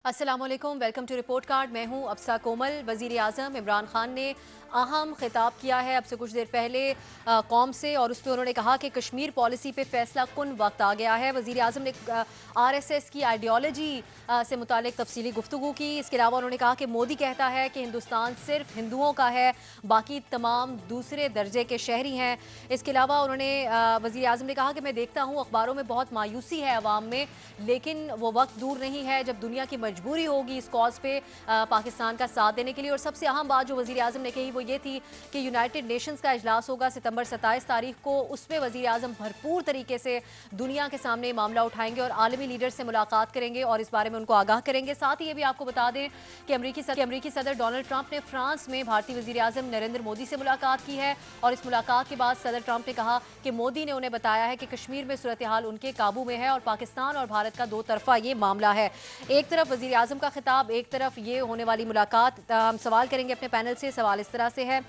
अस्सलाम वालेकुम, welcome to report card. मैं हूं अफसा कोमल। वज़ीर आज़म इमरान खान ने अहम खिताब किया है अब से कुछ देर पहले कौम से, और उस पर उन्होंने कहा कि कश्मीर पॉलिसी पे फैसला कुन वक्त आ गया है। वज़ीर आज़म ने RSS की आइडियोलॉजी से मुतालिक तफसीली गुफ्तगू की। इसके अलावा उन्होंने कहा कि मोदी कहता है कि हिंदुस्तान सिर्फ हिंदुओं का है, बाकी तमाम दूसरे दर्जे के शहरी हैं। इसके अलावा उन्होंने वज़ीर आज़म ने कहा कि मैं देखता हूँ अखबारों में बहुत मायूसी है अवाम में, लेकिन वो वक्त दूर नहीं है जब दुनिया की मजबूरी होगी इस कॉज पे पाकिस्तान का साथ देने के लिए। और सबसे अहम बात जो वज़ीर आज़म ने कही वो ये थी कि यूनाइटेड नेशंस का इजलास होगा सितंबर 27 तारीख को। उसमें वज़ीर आज़म भरपूर तरीके से दुनिया के सामने मामला उठाएंगे और आलमी लीडर से मुलाकात करेंगे और इस बारे में उनको आगाह करेंगे। साथ ही ये भी आपको बता दें कि अमरीकी सदर डोनाल्ड ट्रंप ने फ्रांस में भारतीय वज़ीर आज़म नरेंद्र मोदी से मुलाकात की है, और इस मुलाकात के बाद सदर ट्रंप ने कहा कि मोदी ने उन्हें बताया है कि कश्मीर में सूरत हाल उनके काबू में है और पाकिस्तान और भारत का दो तरफा ये मामला है। एक तरफ वज़ीर आज़म का खिताब, एक तरफ ये होने वाली मुलाकात। हम सवाल करेंगे अपने पैनल से। सवाल इस तरह से है,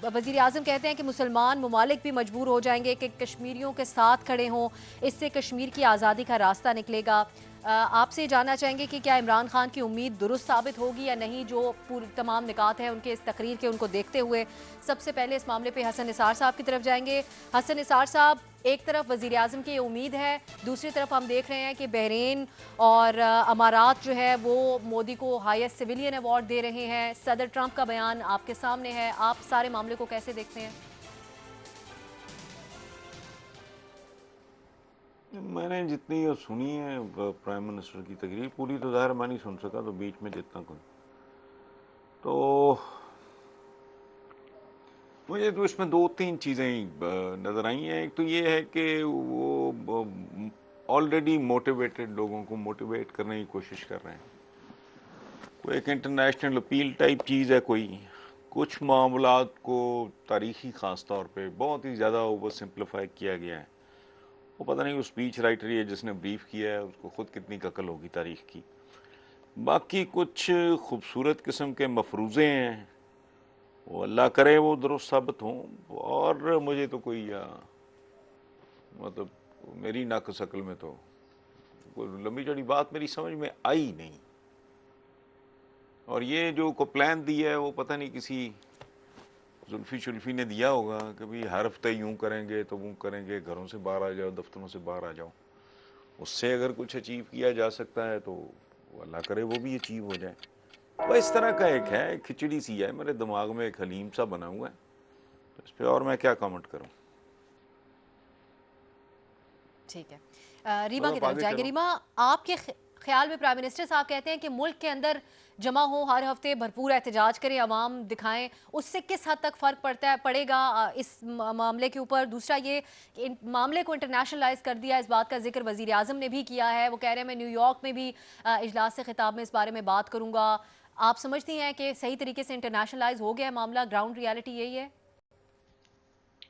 वज़ीर आज़म कहते हैं कि मुसलमान ममालिक भी मजबूर हो जाएंगे कि कश्मीरियों के साथ खड़े हों, इससे कश्मीर की आज़ादी का रास्ता निकलेगा। आपसे जानना चाहेंगे कि क्या इमरान खान की उम्मीद दुरुस्त साबित होगी या नहीं, जो पूरी तमाम निकात हैं उनके इस तकरीर के उनको देखते हुए। सबसे पहले इस मामले पे हसन निसार साहब की तरफ जाएंगे। हसन निसार साहब, एक तरफ वज़ीर आज़म की उम्मीद है, दूसरी तरफ हम देख रहे हैं कि बहरीन और अमारात जो है वो मोदी को हाईएस्ट सिविलियन अवार्ड दे रहे हैं। सदर ट्रंप का बयान आपके सामने है, आप सारे मामले को कैसे देखते हैं? मैंने जितनी वो सुनी है प्राइम मिनिस्टर की तकरीर, पूरी तो ज़ाहिर मैं नहीं सुन सका, तो बीच में जितना कुछ तो मुझे तो इसमें दो तीन चीज़ें नज़र आई हैं। एक तो ये है कि वो ऑलरेडी मोटिवेटेड लोगों को मोटिवेट करने की कोशिश कर रहे हैं। कोई एक इंटरनेशनल अपील टाइप चीज़ है, कोई कुछ मामलात को तारीखी ख़ास तौर पे बहुत ही ज़्यादा ओवर सिंप्लीफाई किया गया है। वो पता नहीं वो स्पीच राइटर है जिसने ब्रीफ किया है उसको खुद कितनी अकल होगी तारीख की। बाकी कुछ खूबसूरत किस्म के मफरूज़े हैं, वो अल्लाह करे वो दुरुस्त साबित हों। और मुझे तो कोई मतलब मेरी नाक शक्ल में तो कोई लंबी चौड़ी बात मेरी समझ में आई नहीं। और ये जो को प्लान दिया है वो पता नहीं किसी जुल्फी शुल्फी ने दिया होगा कि भाई हर हफ्ते यूँ करेंगे तो वो करेंगे, घरों से बाहर आ जाओ, दफ्तरों से बाहर आ जाओ। उससे अगर कुछ अचीव किया जा सकता है तो अल्लाह करे वो भी अचीव हो जाए। वो इस तरह का एक है, खिचड़ी सी है मेरे दिमाग में, एक हलीम सा बना हुआ है। तो इस पर और मैं क्या कमेंट करूं। ठीक है, रीमा बस की आप तरफ आगे जाएंगे। चलो। रीमा, आपके ख्याल में प्राइम मिनिस्टर साहब कहते हैं कि मुल्क के अंदर जमा हो, हर हफ्ते भरपूर एहतजाज करें, अवाम दिखाएं, उससे किस हद तक फ़र्क पड़ेगा इस मामले के ऊपर? दूसरा ये कि मामले को इंटरनेशनलाइज कर दिया, इस बात का जिक्र वज़ीर आज़म ने भी किया है। वो कह रहे हैं मैं न्यूयॉर्क में भी इजलास से खिताब में इस बारे में बात करूँगा। आप समझती हैं कि सही तरीके से इंटरनेशनलाइज हो गया है मामला, ग्राउंड रियलिटी यही है?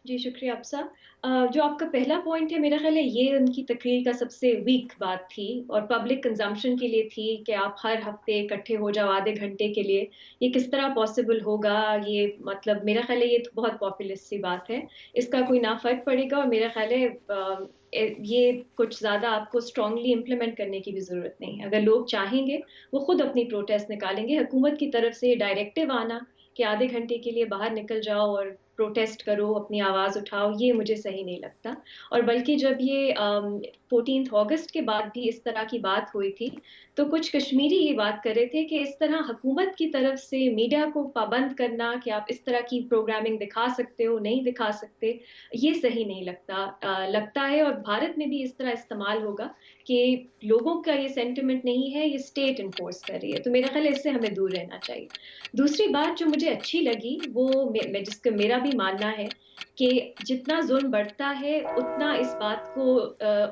जी, शुक्रिया अफ़सा। जो आपका पहला पॉइंट है, मेरा ख़्याल है ये उनकी तकरीर का सबसे वीक बात थी और पब्लिक कंज़म्पशन के लिए थी कि आप हर हफ़्ते इकट्ठे हो जाओ आधे घंटे के लिए। ये किस तरह पॉसिबल होगा? ये मतलब मेरा ख़्याल है ये तो बहुत पॉपुलिस्ट सी बात है। इसका कोई ना फ़र्क पड़ेगा और मेरा ख़्याल है ये कुछ ज़्यादा आपको स्ट्रॉन्गली इम्प्लीमेंट करने की भी ज़रूरत नहीं है। अगर लोग चाहेंगे, वो खुद अपनी प्रोटेस्ट निकालेंगे। हुकूमत की तरफ से डायरेक्टिव आना कि आधे घंटे के लिए बाहर निकल जाओ और प्रोटेस्ट करो, अपनी आवाज़ उठाओ, ये मुझे सही नहीं लगता। और बल्कि जब ये 14 अगस्त के बाद भी इस तरह की बात हुई थी, तो कुछ कश्मीरी ये बात कर रहे थे कि इस तरह हुकूमत की तरफ से मीडिया को पाबंद करना कि आप इस तरह की प्रोग्रामिंग दिखा सकते हो, नहीं दिखा सकते, ये सही नहीं लगता। लगता है और भारत में भी इस तरह इस्तेमाल होगा कि लोगों का ये सेंटिमेंट नहीं है, ये स्टेट इन्फोर्स कर रही है। तो मेरा ख़्याल है इससे हमें दूर रहना चाहिए। दूसरी बात जो मुझे अच्छी लगी वो जिसका मेरा भी मानना है कि जितना जुल्म बढ़ता है उतना इस बात को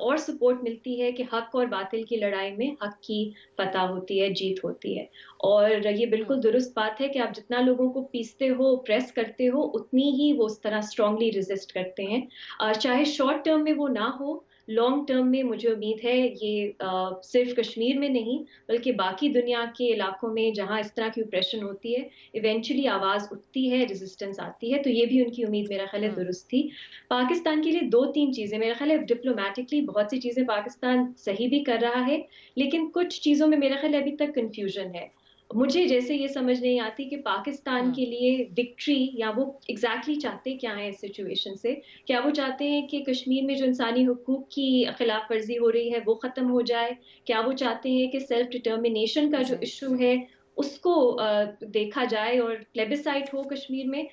और सपोर्ट मिलती है कि हक और बातिल की लड़ाई में हक की फतह होती है, जीत होती है। और ये बिल्कुल दुरुस्त बात है कि आप जितना लोगों को पीसते हो, प्रेस करते हो, उतनी ही वो उस तरह स्ट्रांगली रेजिस्ट करते हैं। चाहे शॉर्ट टर्म में वो ना हो, لانگ ٹرم میں مجھے امید ہے یہ صرف کشمیر میں نہیں بلکہ باقی دنیا کے علاقوں میں جہاں اس طرح کی اوپریشن ہوتی ہے ایونچولی آواز اٹھتی ہے، ریزسٹنس آتی ہے، تو یہ بھی ان کی امید میرا خیال ہے درست تھی۔ پاکستان کے لیے دو تین چیزیں میرا خیال ہے، ڈپلومیٹکلی بہت سی چیزیں پاکستان صحیح بھی کر رہا ہے، لیکن کچھ چیزوں میں میرا خیال ہے ابھی تک کنفیوژن ہے۔ مجھے جیسے یہ سمجھ نہیں آتی کہ پاکستان کے لیے وکٹری یا وہ ایگزیکٹلی چاہتے کیا ہے اس سچویشن سے۔ کیا وہ چاہتے ہیں کہ کشمیر میں جو انسانی حقوق کی خلاف ورزی ہو رہی ہے وہ ختم ہو جائے؟ کیا وہ چاہتے ہیں کہ سیلف ڈٹرمنیشن کا جو ایشو ہے اس کو دیکھا جائے اور پلیبسائٹ ہو کشمیر میں؟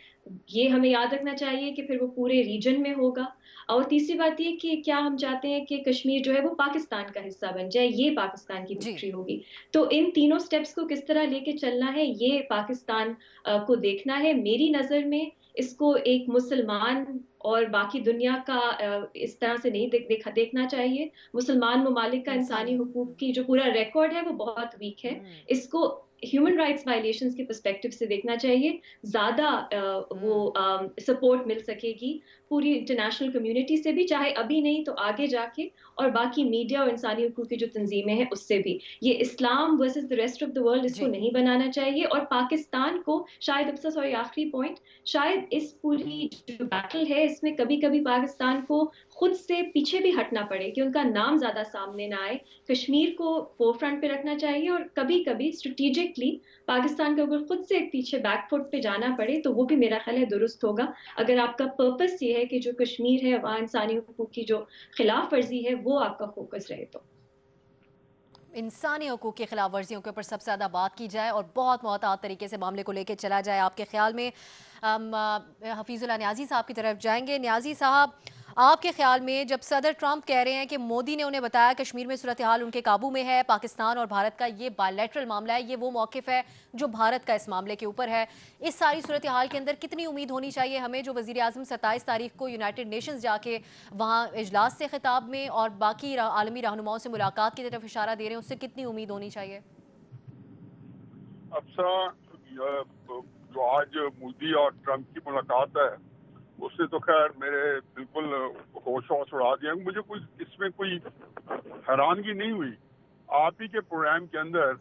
یہ ہمیں یاد رکھنا چاہیے کہ پھر وہ پورے ریجن میں ہوگا۔ اور تیسری بات یہ کہ کیا ہم چاہتے ہیں کہ کشمیر جو ہے وہ پاکستان کا حصہ بن جائے، یہ پاکستان کی جی وکٹری ہوگی۔ تو ان تینوں سٹیپس کو کس طرح لے کے چلنا ہے یہ پاکستان کو دیکھنا ہے۔ میری نظر میں اس کو ایک مسلمان اور باقی دنیا کا اس طرح سے نہیں دیکھنا چاہیے۔ مسلمان ممالک کا انسانی انسانیت حقوق کی جو پورا ریکارڈ ہے وہ بہت ویک ہے، اس کو ہیومن رائٹس وائلیشنز کے پرسپیکٹو سے دیکھنا چاہیے۔ زیادہ وہ سپورٹ مل سکے گی پوری انٹرنیشنل کمیونٹی سے بھی، چاہے ابھی نہیں تو آگے جا کے، اور باقی میڈیا اور انسانی حقوق کی جو تنظیمیں ہیں اس سے بھی۔ یہ Islam versus the rest of the world اس کو جی نہیں بنانا چاہیے، اور پاکستان کو شاید اب سے سوری آخری پوائنٹ، شاید اس پوری جو بیٹل ہے اس میں کبھی کبھی پاکستان کو خود سے پیچھے بھی ہٹنا پڑے کہ ان کا نام زیادہ سامنے نہ آئے۔ کشمیر کو فور فرنٹ پہ رکھنا چاہیے، اور کبھی کبھی اسٹریٹجکلی پاکستان کو اگر خود سے ایک پیچھے بیک فٹ پہ جانا پڑے تو وہ بھی میرا خیال ہے درست ہوگا، اگر آپ کا پرپس یہ ہے کہ جو کشمیر ہے وہاں انسانی حقوق کی جو خلاف ورزی ہے وہ آپ کا فوکس رہے تو۔ انسانی حقوق کی خلاف ورزیوں کے اوپر سب سے زیادہ بات کی جائے اور بہت محتاط طریقے سے معاملے کو لے کے چلا جائے، آپ کے خیال میں ہم حفیظ اللہ نیازی صاحب کی طرف جائیں گے۔ نیازی صاحب، آپ کے خیال میں جب صدر ٹرمپ کہہ رہے ہیں کہ مودی نے انہیں بتایا کشمیر میں صورتحال ان کے قابو میں ہے، پاکستان اور بھارت کا یہ بائیلیٹرل معاملہ ہے، یہ وہ موقف ہے جو بھارت کا اس معاملے کے اوپر ہے، اس ساری صورتحال کے اندر کتنی امید ہونی چاہیے ہمیں جو وزیر اعظم 27 تاریخ کو یونائٹڈ نیشنز جا کے وہاں اجلاس سے خطاب میں اور باقی عالمی رہنماؤں سے ملاقات کی طرف اشارہ دے رہے ہیں، اس سے کتنی امید ہونی چاہیے؟ جو آج مودی اور ٹرمپ کی ملاقات ہے اس سے تو خیر میرے بالکل ہوش اڑا دیا۔ مجھے اس میں کوئی حیرانگی نہیں ہوئی۔ آپ ہی کے پروگرام کے اندر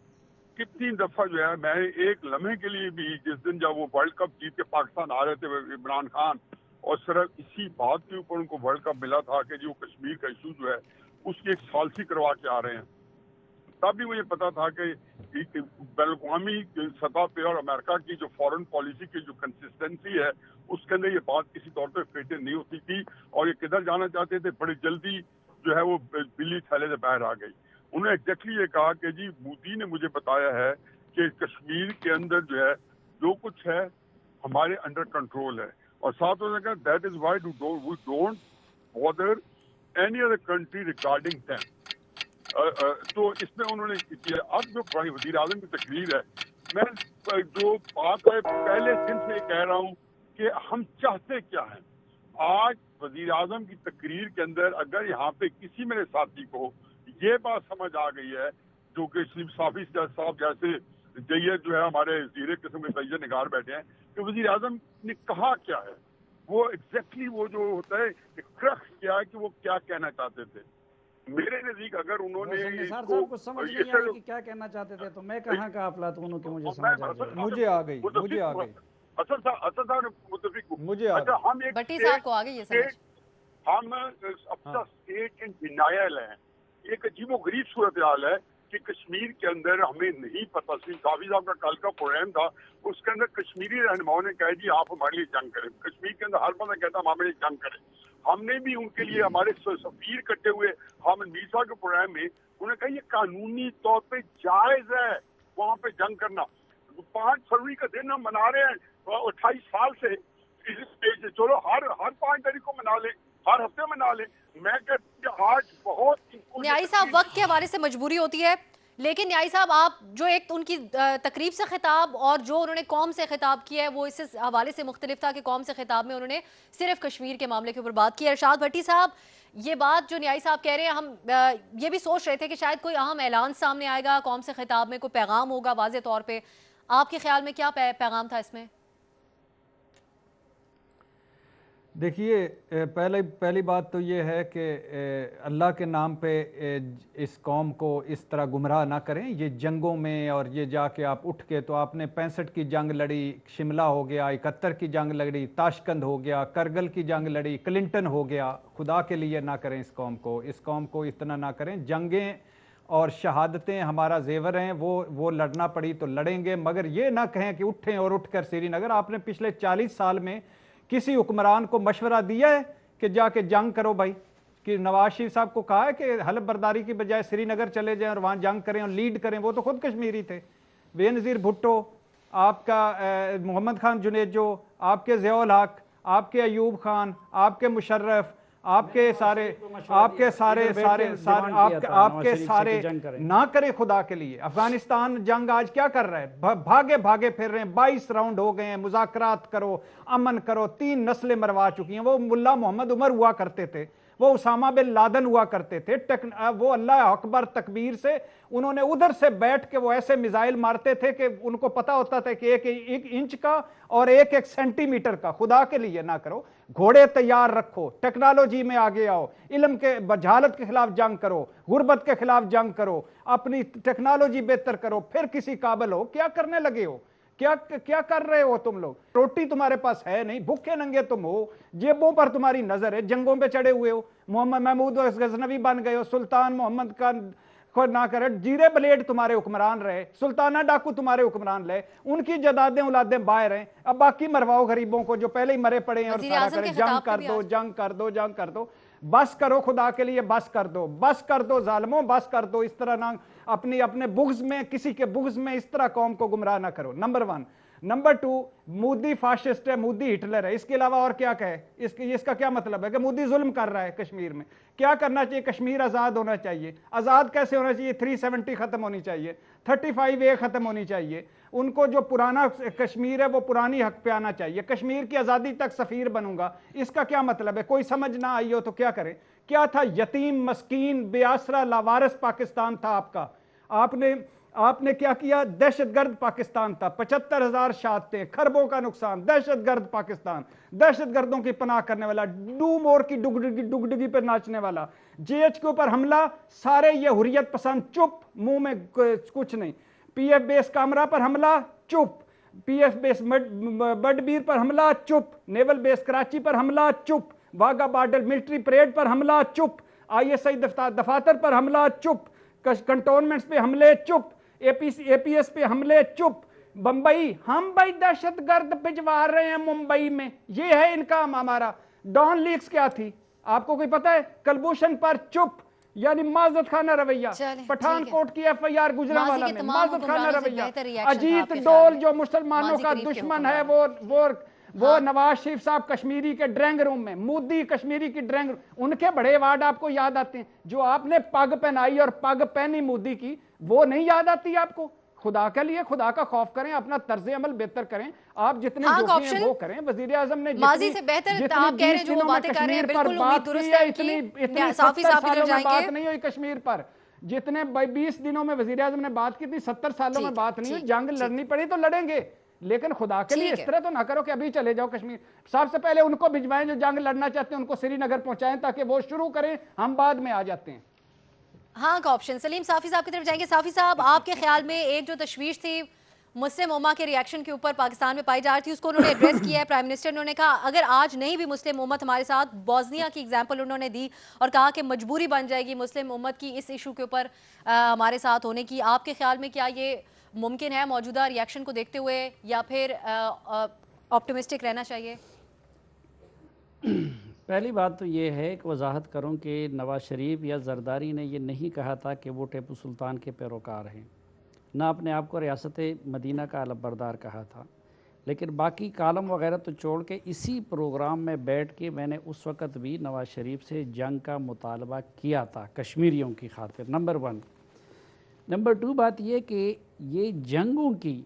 کتنی دفعہ جو ہے میں ایک لمحے کے لیے بھی، جس دن جب وہ ورلڈ کپ جیت کے پاکستان آ رہے تھے عمران خان، اور صرف اسی بات کے اوپر ان کو ورلڈ کپ ملا تھا کہ جو کشمیر کا ایشو جو ہے اس کی ایک ثالثی کروا کے آ رہے ہیں، تب بھی مجھے پتا تھا کہ بین الاقوامی سطح پہ اور امریکہ کی جو فارن پالیسی کی جو کنسسٹنسی ہے اس کے اندر یہ بات کسی طور پہ فٹ نہیں ہوتی تھی، اور یہ کدھر جانا چاہتے تھے بڑی جلدی جو ہے وہ بلی تھیلے سے باہر آ گئی۔ انہوں نے ایگزیکٹلی یہ کہا کہ جی مودی نے مجھے بتایا ہے کہ کشمیر کے اندر جو ہے جو کچھ ہے ہمارے انڈر کنٹرول ہے، اور ساتھ انہوں نے کہا that is why we don't bother any other country regarding them. تو اس میں انہوں نے کیا۔ اب جو وزیر اعظم کی تقریر ہے، میں جو بات ہے پہلے دن سے کہہ رہا ہوں کہ ہم چاہتے کیا ہیں۔ آج وزیر اعظم کی تقریر کے اندر اگر یہاں پہ کسی میرے ساتھی کو یہ بات سمجھ آ گئی ہے، جو کہ صافی صاحب جیسے جیت جو ہے ہمارے زیر قسم کے تجزیہ نگار بیٹھے ہیں، کہ وزیر اعظم نے کہا کیا ہے، وہ ایگزیکٹلی وہ جو ہوتا ہے کرکس کیا ہے کہ وہ کیا کہنا چاہتے تھے۔ میرے نزدیک اگر انہوں نے نثار صاحب کو سمجھ نہیں آئی کہ کیا کہنا چاہتے تھے تو میں کہاں کا افلاطون کہ مجھے سمجھ آ جائے۔ مجھے آ گئی اسد صاحب نے متفق مجھے آ گئی، ہم ایک بٹی صاحب کو آگے یہ سمجھ، ہم اپنا اسٹیٹ ان ڈینائل ہیں۔ ایک عجیب و غریب صورتحال ہے کہ کشمیر کے اندر ہمیں نہیں پتہ سی۔ صافی صاحب کا کل کا پروگرام تھا، اس کے اندر کشمیری رہنماؤں نے کہا جی آپ ہمارے لیے جنگ کریں۔ کشمیر کے اندر ہر بندہ کہتا ہم ہمارے لیے جنگ کریں۔ ہم نے بھی ان کے لیے ہمارے سفیر کٹے ہوئے، ہم میسا کے پروگرام میں انہوں نے کہا یہ قانونی طور پہ جائز ہے وہاں پہ جنگ کرنا۔ 5 فروری کا دن ہم منا رہے ہیں 28 سال سے، چلو ہر 5 تاریخ کو منا لیں، ہر ہفتے منا لیں۔ میں کہتا ہوں آج بہت نیائی صاحب وقت کے حوالے سے مجبوری ہوتی ہے، لیکن نیائی صاحب آپ جو ایک ان کی تقریب سے خطاب اور جو انہوں نے قوم سے خطاب کیا ہے وہ اس حوالے سے مختلف تھا کہ قوم سے خطاب میں انہوں نے صرف کشمیر کے معاملے کے اوپر بات کی ہے۔ ارشاد بھٹی صاحب، یہ بات جو نیائی صاحب کہہ رہے ہیں، ہم یہ بھی سوچ رہے تھے کہ شاید کوئی اہم اعلان سامنے آئے گا قوم سے خطاب میں، کوئی پیغام ہوگا واضح طور پہ، آپ کے خیال میں کیا پیغام تھا اس میں؟ देखिए, पहली बात तो ये है कि अल्लाह के नाम पे इस कौम को इस तरह गुमराह ना करें। ये जंगों में और ये जाके आप उठ के, तो आपने 65 की जंग लड़ी, शिमला हो गया, 71 की जंग लड़ी, ताशकंद हो गया, करगिल की जंग लड़ी, क्लिंटन हो गया। खुदा के लिए ना करें इस कौम को इतना ना करें। जंगें और शहादतें हमारा जेवर हैं, वो लड़ना पड़ी तो लड़ेंगे, मगर ये ना कहें कि उठें और उठकर श्रीनगर। आपने पिछले 40 साल में किसी हुक्मरान को मशवरा दिया है कि जाके जंग करो भाई? कि नवाज शरीफ साहब को कहा है कि हल्फ बर्दारी की बजाय श्रीनगर चले जाएं और वहां जंग करें और लीड करें? वो तो खुद कश्मीरी थे। बेनज़ीर भुट्टो, आपका मोहम्मद खान जुनेजो, आपके ज़ियाउल हक, आपके अयूब खान, आपके मुशर्रफ, आपके सारे ना करें खुदा के लिए। अफगानिस्तान जंग आज क्या कर रहा है? भागे भागे फिर रहे हैं। 22 राउंड हो गए हैं। मुज़ाकरात करो, अमन करो। 3 नस्लें मरवा चुकी हैं। वो मुल्ला मोहम्मद उमर हुआ करते थे, वो उसामा बिन लादन हुआ करते थे। वो अल्लाह अकबर तकबीर से उन्होंने उधर से बैठ के वो ऐसे मिसाइल मारते थे कि उनको पता होता था कि एक इंच का और एक सेंटीमीटर का। खुदा के लिए ना करो। घोड़े तैयार रखो, टेक्नोलॉजी में आगे आओ, इल्म के जहालत के खिलाफ जंग करो, गुर्बत के खिलाफ जंग करो, अपनी टेक्नोलॉजी बेहतर करो, फिर किसी काबिल हो। क्या करने लगे हो? क्या कर रहे हो तुम लोग? रोटी तुम्हारे पास है नहीं, भूखे नंगे तुम हो, जेबों पर तुम्हारी नजर है, जंगों पे चढ़े हुए हो, मोहम्मद महमूद गजनवी बन गए हो, सुल्तान मोहम्मद का को ना करे, जीरे ब्लेड तुम्हारे हुक्मरान रहे, सुल्ताना डाकू तुम्हारे हुक्मरान रहे, उनकी जदादें औलादें बाहर हैं। अब बाकी मरवाओ गरीबों को जो पहले ही मरे पड़े हैं और सारा करें। जंग कर दो, जंग कर दो, जंग कर दो। बस करो खुदा के लिए, बस कर दो, बस कर दो जालिमों, बस कर दो। इस तरह ना अपने बुग़्ज़ में, किसी के बुग़्ज़ में इस तरह कौम को गुमराह ना करो। नंबर 1। नंबर 2, मोदी फाशिस्ट है, मोदी हिटलर है। इसके अलावा और क्या कहे? इसका क्या मतलब है? कि मोदी जुल्म कर रहा है कश्मीर में। क्या करना चाहिए? कश्मीर आज़ाद होना चाहिए। आज़ाद कैसे होना चाहिए? 370 ख़त्म होनी चाहिए, 35A ख़त्म होनी चाहिए। उनको जो पुराना कश्मीर है वो पुरानी हक पे आना चाहिए। कश्मीर की आज़ादी तक सफ़ीर बनूंगा। इसका क्या मतलब है? कोई समझ ना आई हो तो क्या करें? क्या था? यतीम, मस्कीन, बेआसरा, लावारिस पाकिस्तान था आपका। आपने क्या किया? दहशतगर्द पाकिस्तान था। 75,000 शहादतें, खरबों का नुकसान। दहशतगर्द पाकिस्तान, दहशतगर्दों की पनाह करने वाला, डू मोर की डुगडुगी पर नाचने वाला, JH के ऊपर हमला, सारे ये हुर्रियत पसंद, चुप, मुंह में कुछ नहीं। PF बेस कामरा पर हमला, चुप। PF बेस बडबीर पर हमला, चुप। नेवल बेस कराची पर हमला, चुप। वाघा बॉर्डर मिलिट्री परेड पर हमला, चुप। ISI दफातर पर हमला, चुप। कंटोनमेंट्स पे हमले, चुप। APS पे हमले, चुप। बंबई, हम भाई दहशतगर्द भिजवा रहे हैं मुंबई में, ये है इनका हमारा। डॉन लीक्स क्या थी आपको कोई पता है? कलभूषण पर चुप, यानी माजत खाना रवैया। पठानकोट की FIR गुजरांवाला में माजत खाना रवैया। अजीत डोल जो मुसलमानों का दुश्मन है, वो नवाज शरीफ साहब कश्मीरी के ड्राइंग रूम में, मोदी कश्मीरी की ड्राइंग रूम, उनके बड़े अवार्ड आपको याद आते हैं? जो आपने पग पहनाई और पग पहनी मोदी की, वो नहीं याद आती आपको? खुदा के लिए खुदा का खौफ करें, अपना तर्ज अमल बेहतर करें। आप जितने जोखिम हैं वो करें। वजीर आजम ने माजी से बेहतर आप कह रहे हैं, जो वो बातें कर रहे हैं, बिल्कुल उम्मीद दुरुस्त है। इतनी 70 सालों में बात नहीं हुई कश्मीर पर। जितने 20 दिनों में वजीर आजम ने बात की थी, 70 सालों में बात नहीं हुई। जंग लड़नी पड़ी तो लड़ेंगे, लेकिन खुदा के लिए इस तरह तो ना करो कि अभी चले जाओ कश्मीर। सबसे पहले उनको भिजवाएं जो जंग लड़ना चाहते हैं, उनको श्रीनगर पहुंचाएं ताकि वो शुरू करें, हम बाद में आ जाते हैं। हाँ का ऑप्शन। सलीम साफी साहब की तरफ जाएंगे। साफी साहब, आपके ख्याल में एक जो तशवीश थी मुस्लिम उम्मा के रिएक्शन के ऊपर पाकिस्तान में पाई जा रही थी, उसको उन्होंने एड्रेस किया है। प्राइम मिनिस्टर ने उन्होंने कहा अगर आज नहीं भी मुस्लिम उम्मत हमारे साथ, बोस्निया की एग्जांपल उन्होंने दी और कहा कि मजबूरी बन जाएगी मुस्लिम उम्मत की इस इशू के ऊपर हमारे साथ होने की। आपके ख्याल में क्या ये मुमकिन है मौजूदा रिएक्शन को देखते हुए, या फिर ऑप्टिमिस्टिक रहना चाहिए? पहली बात तो ये है कि वजाहत करूं कि नवाज शरीफ या जरदारी ने ये नहीं कहा था कि वो टीपू सुल्तान के पैरोकार हैं, ना अपने आप को रियासत मदीना का अलबरदार कहा था। लेकिन बाकी कालम वगैरह तो छोड़ के इसी प्रोग्राम में बैठ के मैंने उस वक़्त भी नवाज शरीफ से जंग का मुतालबा किया था कश्मीरियों की खातिर। नंबर 1। नंबर 2 बात ये कि ये जंगों की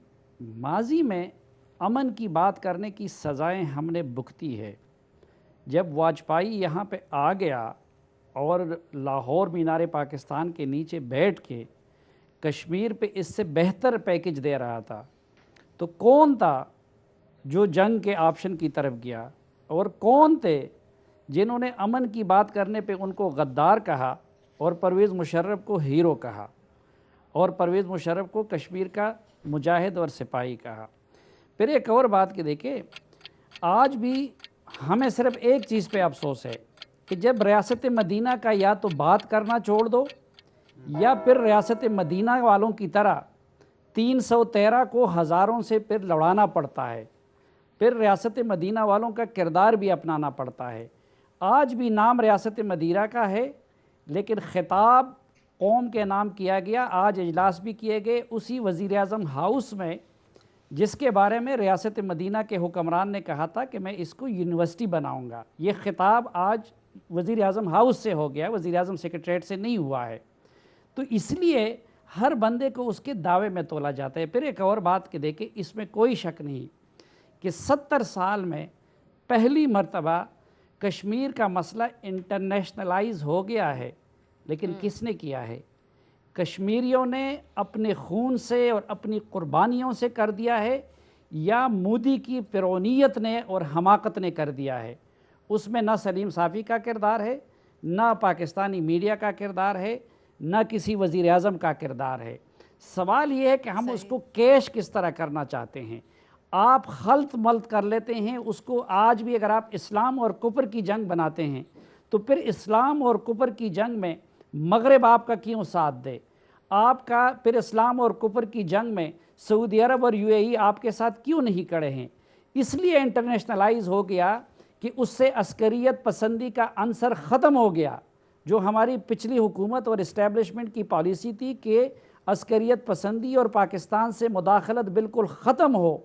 माजी में अमन की बात करने की सज़ाएं हमने भुगती है। जब वाजपेयी यहाँ पे आ गया और लाहौर मीनार पाकिस्तान के नीचे बैठ के कश्मीर पे इससे बेहतर पैकेज दे रहा था, तो कौन था जो जंग के ऑप्शन की तरफ गया? और कौन थे जिन्होंने अमन की बात करने पे उनको गद्दार कहा और परवेज़ मुशर्रफ को हीरो कहा और परवेज़ मुशर्रफ को कश्मीर का मुजाहिद और सिपाही कहा। फिर एक और बात कि देखिए, आज भी हमें सिर्फ एक चीज़ पे अफसोस है कि जब रियासत मदीना का या तो बात करना छोड़ दो या फिर रियासत मदीना वालों की तरह 313 को हज़ारों से फिर लड़ाना पड़ता है, फिर रियासत मदीना वालों का किरदार भी अपनाना पड़ता है। आज भी नाम रियासत मदीना का है लेकिन ख़िताब कौम के नाम किया गया। आज इजलास भी किए गए उसी वज़ीर आज़म हाउस में जिसके बारे में रियासत मदीना के हुक्मरान ने कहा था कि मैं इसको यूनिवर्सिटी बनाऊंगा। ये ख़िताब आज वज़ीर आज़म हाउस से हो गया, वज़ीर आज़म सेक्रेटरीट से नहीं हुआ है। तो इसलिए हर बंदे को उसके दावे में तोला जाता है। फिर एक और बात कि देखिए, इसमें कोई शक नहीं कि 70 साल में पहली मर्तबा कश्मीर का मसला इंटरनेशनलाइज हो गया है। लेकिन किसने किया है? कश्मीरियों ने अपने खून से और अपनी कुर्बानियों से कर दिया है या मोदी की फ़िरौनियत ने और हमाकत ने कर दिया है? उसमें ना सलीम साफ़ी का किरदार है, ना पाकिस्तानी मीडिया का किरदार है, ना किसी वज़ीर आज़म का किरदार है। सवाल ये है कि हम उसको कैश किस तरह करना चाहते हैं। आप खल्त मल्त कर लेते हैं उसको। आज भी अगर आप इस्लाम और कुफर की जंग बनाते हैं तो फिर इस्लाम और कुफर की जंग में मगरब आपका क्यों साथ दे? आपका फिर इस्लाम और कुफर की जंग में सऊदी अरब और यूएई आपके साथ क्यों नहीं खड़े हैं? इसलिए इंटरनेशनलाइज हो गया कि उससे अस्करियत पसंदी का अंसर ख़त्म हो गया। जो हमारी पिछली हुकूमत और इस्टेब्लिशमेंट की पॉलिसी थी कि अस्करियत पसंदी और पाकिस्तान से मुदाखलत बिल्कुल ख़त्म हो,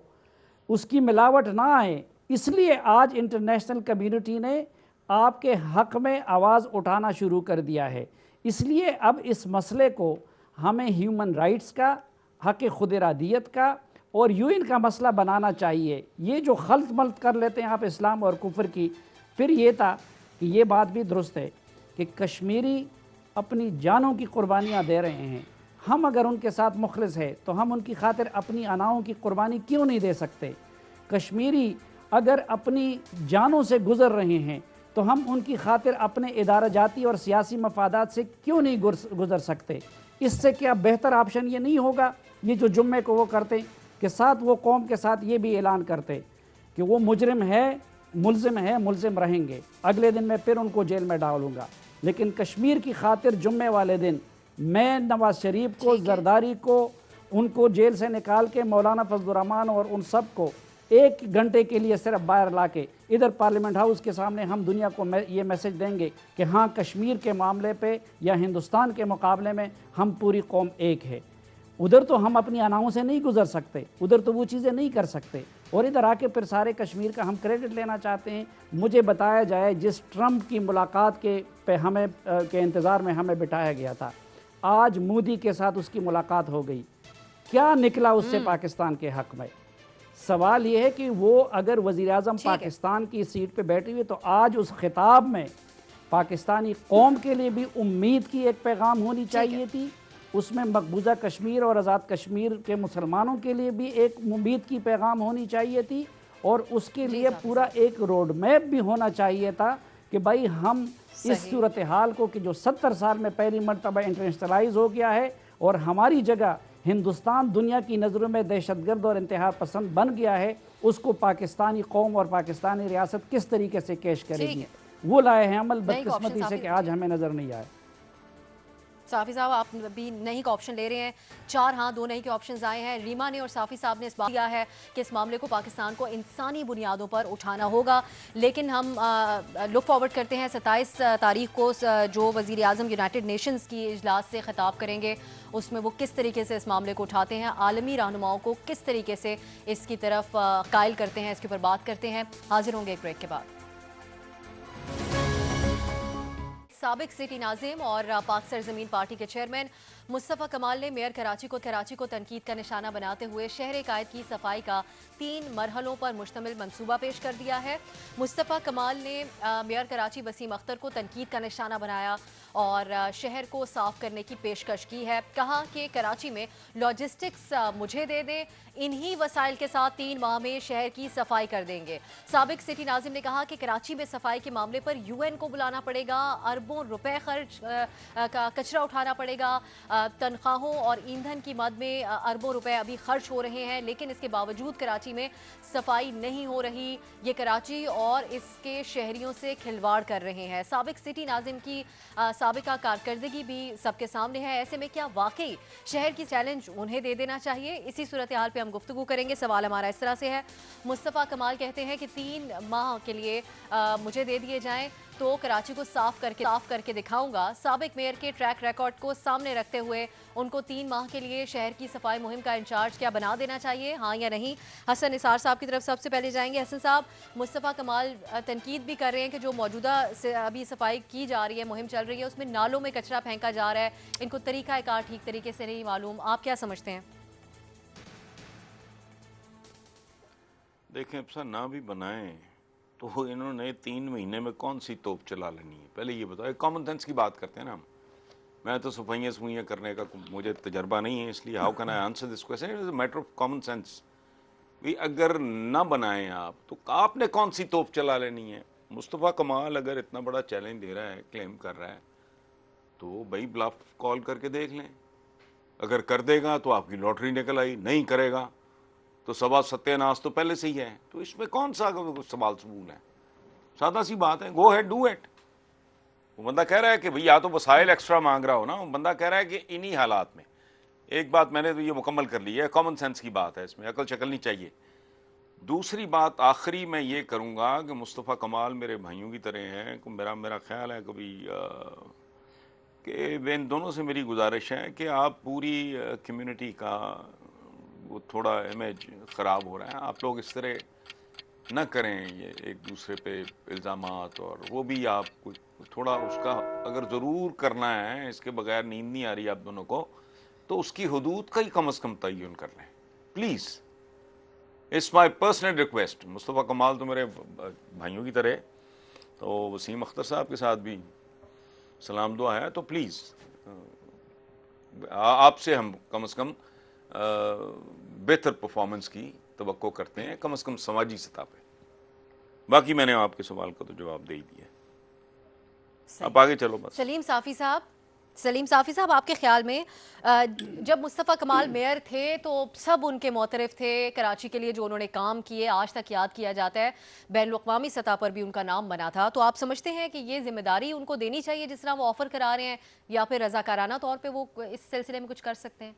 उसकी मिलावट ना आए, इसलिए आज इंटरनेशनल कम्युनिटी ने आपके हक़ में आवाज़ उठाना शुरू कर दिया है। इसलिए अब इस मसले को हमें ह्यूमन राइट्स का, हक़ खुद इरादियत का और यूएन का मसला बनाना चाहिए। ये जो खल्त मल्त कर लेते हैं आप इस्लाम और कुफर की, फिर ये था कि ये बात भी दुरुस्त है कि कश्मीरी अपनी जानों की कुर्बानियाँ दे रहे हैं। हम अगर उनके साथ मुखलिस है तो हम उनकी खातिर अपनी अनाओं की कुर्बानी क्यों नहीं दे सकते? कश्मीरी अगर अपनी जानों से गुज़र रहे हैं तो हम उनकी खातिर अपने इदारा जाती और सियासी मफादात से क्यों नहीं गुज़र सकते? इससे क्या बेहतर ऑप्शन ये नहीं होगा? ये जो जुम्मे को वो करते कि साथ वो कौम के साथ ये भी ऐलान करते कि वो मुजरिम है, मुल्ज़िम रहेंगे, अगले दिन मैं फिर उनको जेल में डालूँगा। लेकिन कश्मीर की खातिर जुम्मे वाले दिन मैं नवाज शरीफ को, जरदारी को, उनको जेल से निकाल के मौलाना फजलुर रहमान और उन सब को 1 घंटे के लिए सिर्फ बाहर ला के इधर पार्लियामेंट हाउस के सामने हम दुनिया को ये मैसेज देंगे कि हाँ, कश्मीर के मामले पे या हिंदुस्तान के मुकाबले में हम पूरी कौम एक है। उधर तो हम अपनी अनाओं से नहीं गुजर सकते, उधर तो वो चीज़ें नहीं कर सकते, और इधर आके फिर सारे कश्मीर का हम क्रेडिट लेना चाहते हैं। मुझे बताया जाए जिस ट्रंप की मुलाकात के इंतज़ार में हमें बिठाया गया था, आज मोदी के साथ उसकी मुलाकात हो गई, क्या निकला उससे पाकिस्तान के हक़ में? सवाल ये है कि वो अगर वज़ीर आज़म पाकिस्तान की सीट पे बैठी हुई तो आज उस खिताब में पाकिस्तानी कौम के लिए भी उम्मीद की एक पैगाम होनी चाहिए थी, उसमें मकबूजा कश्मीर और आज़ाद कश्मीर के मुसलमानों के लिए भी एक उम्मीद की पैगाम होनी चाहिए थी, और उसके लिए पूरा एक रोड मैप भी होना चाहिए था कि भाई हम इस सूरत हाल को कि जो 70 साल में पहली मरतबा इंटरनेशनलाइज हो गया है और हमारी जगह हिंदुस्तान दुनिया की नज़रों में दहशतगर्द और इंतहा पसंद बन गया है, उसको पाकिस्तानी कौम और पाकिस्तानी रियासत किस तरीके से कैश करेगी, वो लाए हैं अमल। बदकिस्मती से कि आज हमें नज़र नहीं आए। साफ़ी साहब, आप भी नहीं का ऑप्शन ले रहे हैं, 4 हाँ 2 नहीं के ऑप्शंस आए हैं। रीमा ने और साफ़ी साहब ने इस बात किया है कि इस मामले को पाकिस्तान को इंसानी बुनियादों पर उठाना होगा। लेकिन हम लुक फॉरवर्ड करते हैं 27 तारीख को जो वज़ीर आज़म यूनाइटेड नेशंस की इजलास से खिताब करेंगे, उसमें वो किस तरीके से इस मामले को उठाते हैं, आलमी रहनुमाओं को किस तरीके से इसकी तरफ कायल करते हैं, इसके ऊपर बात करते हैं। हाजिर होंगे एक ब्रेक के बाद। साबिक सिटी नाजिम और पाक सरजमीन पार्टी के चेयरमैन मुस्तफ़ा कमाल ने मेयर कराची को तनकीद का निशाना बनाते हुए शहर कायद की सफाई का 3 मरहलों पर मुश्तमिल मंसूबा पेश कर दिया है। मुस्तफ़ा कमाल ने मेयर कराची वसीम अख्तर को तनकीद का निशाना बनाया और शहर को साफ करने की पेशकश की है। कहा कि कराची में लॉजिस्टिक्स मुझे दे दें, इन्हीं वसाइल के साथ 3 माह में शहर की सफाई कर देंगे। साबिक सिटी नाजिम ने कहा कि कराची में सफाई के मामले पर UN को बुलाना पड़ेगा, अरबों रुपए खर्च का कचरा उठाना पड़ेगा, तनख्वाहों और ईंधन की मद में अरबों रुपए अभी खर्च हो रहे हैं, लेकिन इसके बावजूद कराची में सफाई नहीं हो रही। ये कराची और इसके शहरियों से खिलवाड़ कर रहे हैं। साबिक सिटी नाजिम की साबिका कारकर्दगी भी सबके सामने है। ऐसे में क्या वाकई शहर की चैलेंज उन्हें दे देना चाहिए? इसी सूरत हाल पे हम गुफ्तगू करेंगे। सवाल हमारा इस तरह से है, मुस्तफ़ा कमाल कहते हैं कि 3 माह के लिए मुझे दे दिए जाएं तो कराची को साफ करके दिखाऊंगा। साबिक मेयर के ट्रैक रिकॉर्ड को सामने रखते हुए उनको 3 माह के लिए शहर की सफाई मुहिम का इंचार्ज क्या बना देना चाहिए, हाँ या नहीं? हसन निसार साहब की तरफ सबसे पहले जाएंगे। हसन साहब, मुस्तफ़ा कमाल तनकीद भी कर रहे हैं कि जो मौजूदा अभी सफाई की जा रही है, मुहिम चल रही है, उसमें नालों में कचरा फेंका जा रहा है, इनको तरीक़ाकार ठीक तरीके से नहीं मालूम। आप क्या समझते हैं? देखें, अब ना भी बनाएं तो इन्होंने 3 महीने में कौन सी तोप चला लेनी है, पहले ये बताओ। कॉमन सेंस की बात करते हैं ना हम। मैं तो सफाइयाँ करने का मुझे तजर्बा नहीं है, इसलिए how can I answer this question? It is a matter of common sense. भी अगर ना बनाएं आप तो आपने कौन सी तोप चला लेनी है? मुस्तफ़ा कमाल अगर इतना बड़ा चैलेंज दे रहा है, क्लेम कर रहा है, तो भाई ब्लफ कॉल करके देख लें। अगर कर देगा तो आपकी लॉटरी निकल आई, नहीं करेगा तो सवा सत्यानाश तो पहले से ही है। तो इसमें कौन सा सवाल सबूल है? सादा सी बात है, गो हेड डू इट। वो बंदा कह रहा है कि भाई या तो वसाइल एक्स्ट्रा मांग रहा हो ना, वो बंदा कह रहा है कि इन्हीं हालात में। एक बात मैंने तो ये मुकम्मल कर ली है, कॉमन सेंस की बात है, इसमें अकल शक्ल नहीं चाहिए। दूसरी बात आखिरी मैं ये करूँगा कि मुस्तफ़ा कमाल मेरे भाइयों की तरह हैं। मेरा ख्याल है कभी कि इन दोनों से मेरी गुजारिश है कि आप पूरी कम्युनिटी का वो थोड़ा इमेज ख़राब हो रहा है, आप लोग इस तरह न करें ये एक दूसरे पे इल्ज़ामात, और वो भी आप कुछ थोड़ा उसका अगर ज़रूर करना है, इसके बगैर नींद नहीं आ रही आप दोनों को, तो उसकी हदूद का ही कम अज़ कम तयन कर लें please. It's my personal request. Mustafa कमाल तो मेरे भाइयों की तरह, तो वसीम अख्तर साहब के साथ भी सलाम दुआ है, तो प्लीज़ आपसे हम कम अज़ कम बेहतर परफॉर्मेंस की तवक्को करते हैं, कम से कम समाजी सतह पे। बाकी मैंने आपके सवाल का तो जवाब दे ही दिया। आप आगे चलो बस। सलीम साफ़ी साहब, आपके ख्याल में जब मुस्तफ़ा कमाल मेयर थे तो सब उनके मोतरफ थे, कराची के लिए जो उन्होंने काम किए आज तक याद किया जाता है, बैनुल-अक़वामी सतह पर भी उनका नाम बना था। तो आप समझते हैं कि ये जिम्मेदारी उनको देनी चाहिए जिस तरह वो ऑफ़र करा रहे हैं, या फिर रज़ाकाराना तौर पर वो इस सिलसिले में कुछ कर सकते हैं?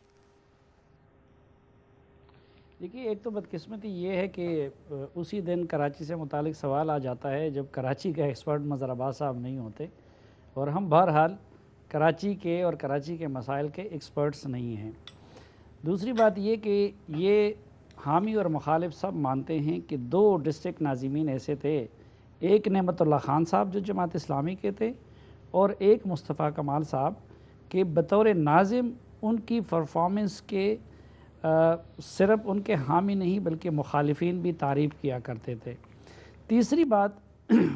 देखिए, एक तो बदकिस्मती ये है कि उसी दिन कराची से मुतालिक सवाल आ जाता है जब कराची के एक्सपर्ट मज़हर साहब नहीं होते, और हम बहरहाल कराची के और कराची के मसाइल के एक्सपर्ट्स नहीं हैं। दूसरी बात ये कि ये हामी और मुखालिफ सब मानते हैं कि 2 डिस्ट्रिक्ट नाज़िमीन ऐसे थे, एक नेमतुल्लाह खान साहब जो जमात इस्लामी के थे, और एक मुस्तफ़ा कमाल साहब के बतौर नाज़िम उनकी परफॉर्मेंस के सिर्फ उनके हामी नहीं बल्कि मुखालिफिन भी तारीफ़ किया करते थे। तीसरी बात,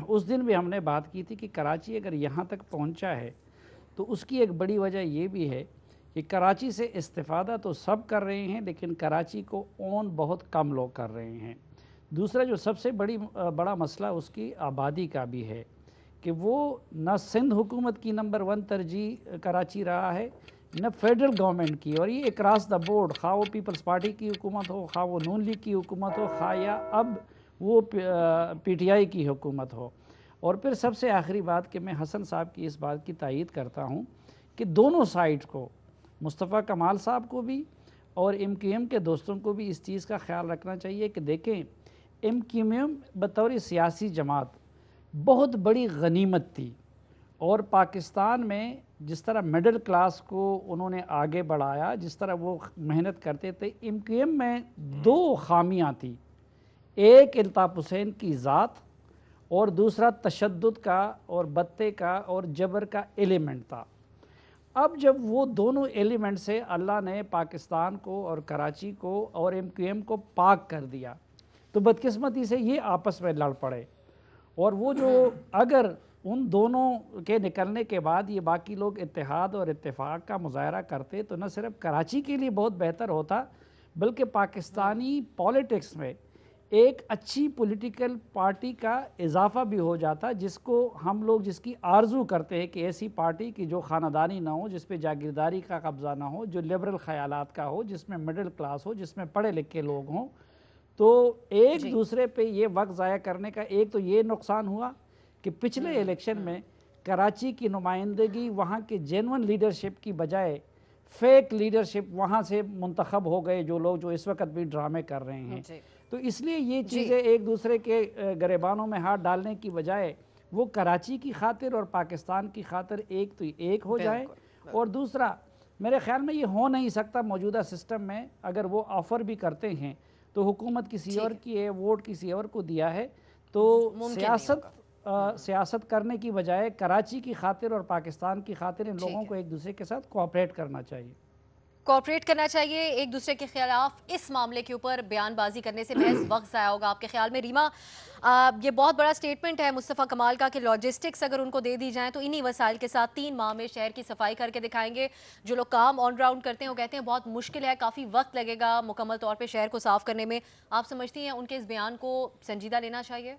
उस दिन भी हमने बात की थी कि कराची अगर यहाँ तक पहुँचा है तो उसकी एक बड़ी वजह ये भी है कि कराची से इस्तिफ़ादा तो सब कर रहे हैं, लेकिन कराची को ओन बहुत कम लोग कर रहे हैं। दूसरा जो सबसे बड़ा मसला उसकी आबादी का भी है कि वो न सिंध हुकूमत की नंबर 1 तरजीह कराची रहा है, न फेडरल गवर्नमेंट की, और ये अक्रॉस द बोर्ड, खा वो पीपल्स पार्टी की हुकूमत हो, खा वो नून लीग की हुकूमत हो, खा या अब वो PTI की हुकूमत हो। और फिर सबसे आखिरी बात कि मैं हसन साहब की इस बात की तायीद करता हूँ कि दोनों साइड को, मुस्तफ़ा कमाल साहब को भी और MQM के दोस्तों को भी इस चीज़ का ख्याल रखना चाहिए कि देखें, MQM बतौर सियासी जमात बहुत बड़ी गनीमत थी, और पाकिस्तान में जिस तरह मिडिल क्लास को उन्होंने आगे बढ़ाया, जिस तरह वो मेहनत करते थे, MQM में 2 खामियां थी, एक इल्ताफ़ हुसैन की ज़ात और दूसरा तशद्दुद का और बत्ते का और जबर का एलिमेंट था। اب جب وہ دونوں ایلیمنٹ سے اللہ نے پاکستان کو اور کراچی کو اور MQM کو پاک کر دیا تو بدقسمتی سے یہ آپس میں لڑ پڑے، اور وہ جو اگر ان دونوں کے نکلنے کے بعد یہ باقی لوگ اتحاد اور اتفاق کا مظاہرہ کرتے تو نہ صرف کراچی کے لیے بہت بہتر ہوتا بلکہ پاکستانی پولیٹکس میں ایک اچھی پولیٹیکل پارٹی کا اضافہ بھی ہو جاتا، جس کو ہم لوگ جس کی آرزو کرتے ہیں کہ ایسی پارٹی کی جو خاندانی نہ ہو، جس پہ جاگیرداری کا قبضہ نہ ہو، جو لبرل خیالات کا ہو، جس میں مڈل کلاس ہو، جس میں پڑھے لکھے لوگ ہوں۔ تو ایک دوسرے پہ یہ وقت ضائع کرنے کا ایک تو یہ نقصان ہوا کہ پچھلے الیکشن میں کراچی کی نمائندگی وہاں کے جینون لیڈرشپ کی بجائے فیک لیڈرشپ وہاں سے منتخب ہو گئے، جو لوگ جو اس وقت بھی ڈرامے کر رہے ہیں۔ تو اس لیے یہ چیزیں ایک دوسرے کے گریبانوں میں ہاتھ ڈالنے کی بجائے وہ کراچی کی خاطر اور پاکستان کی خاطر ایک تو ایک ہو جائے، اور دوسرا میرے خیال میں یہ ہو نہیں سکتا موجودہ سسٹم میں، اگر وہ آفر بھی کرتے ہیں تو حکومت کسی اور کی ہے، ووٹ کسی اور کو دیا ہے، تو سیاست کرنے کی بجائے کراچی کی خاطر اور پاکستان کی خاطر ان لوگوں کو ایک دوسرے کے ساتھ کوآپریٹ کرنا چاہیے، ایک دوسرے کے خلاف اس معاملے کے اوپر بیان بازی کرنے سے محض وقت ضائع ہوگا۔ آپ کے خیال میں ریما، یہ بہت بڑا سٹیٹمنٹ ہے مصطفیٰ کمال کا کہ لاجسٹکس اگر ان کو دے دی جائیں تو انہی وسائل کے ساتھ 3 ماہ میں شہر کی صفائی کر کے دکھائیں گے۔ جو لوگ کام آن گراؤنڈ کرتے ہیں وہ کہتے ہیں بہت مشکل ہے، کافی وقت لگے گا مکمل طور پہ شہر کو صاف کرنے میں۔ آپ سمجھتی ہیں ان کے اس بیان کو سنجیدہ لینا چاہیے؟